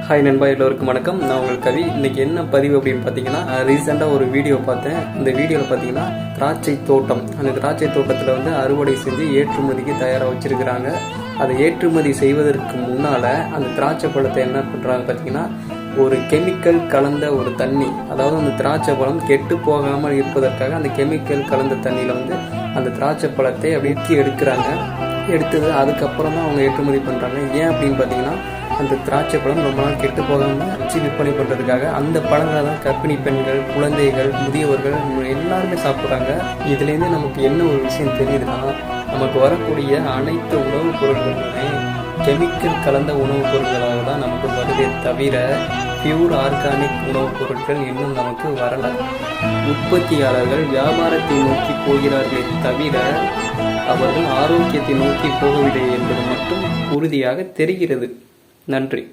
Hi நண்பா, எல்லோருக்கும் வணக்கம். நான் உங்கள் கவி. இன்றைக்கி என்ன பதிவு அப்படின்னு பார்த்தீங்கன்னா, ரீசெண்டாக ஒரு வீடியோ பார்த்தேன். இந்த வீடியோவில் பார்த்தீங்கன்னா திராட்சை தோட்டம், அந்த திராட்சை தோட்டத்தில் வந்து அறுவடை செஞ்சு ஏற்றுமதிக்கு தயாராக வச்சுருக்கிறாங்க. அதை ஏற்றுமதி செய்வதற்கு முன்னால் அந்த திராட்சை பழத்தை என்ன பண்ணுறாங்க பார்த்தீங்கன்னா, ஒரு கெமிக்கல் கலந்த ஒரு தண்ணி, அதாவது அந்த திராட்சை பழம் கெட்டு போகாமல் இருப்பதற்காக அந்த கெமிக்கல் கலந்த தண்ணியில் வந்து அந்த திராட்சை பழத்தை அப்படியே எடுக்கிறாங்க. எடுத்தது அதுக்கப்புறம் தான் அவங்க ஏற்றுமதி பண்ணுறாங்க. ஏன் அப்படின்னு பார்த்தீங்கன்னா, அந்த திராட்சை பழம் ரொம்ப நாள் கெட்டு போகாமல் வச்சு விற்பனை பண்ணுறதுக்காக அந்த பழங்களை தான் கர்ப்பிணி பெண்கள், குழந்தைகள், முதியவர்கள் எல்லாருமே சாப்பிட்றாங்க. இதுலேருந்து நமக்கு என்ன ஒரு விஷயம் தெரியுதுன்னா, நமக்கு வரக்கூடிய அனைத்து உணவுப் பொருட்களுமே கெமிக்கல் கலந்த உணவுப் பொருட்களாக தான் நமக்கு வருதே தவிர பியூர் ஆர்கானிக் உணவுப் பொருட்கள் இன்னும் நமக்கு வரலை. உற்பத்தியாளர்கள் வியாபாரத்தை நோக்கி போகிறார்களே தவிர அவர்கள் ஆரோக்கியத்தை நோக்கி போகவில்லை என்பது மட்டும் உறுதியாக தெரிகிறது. நன்றி.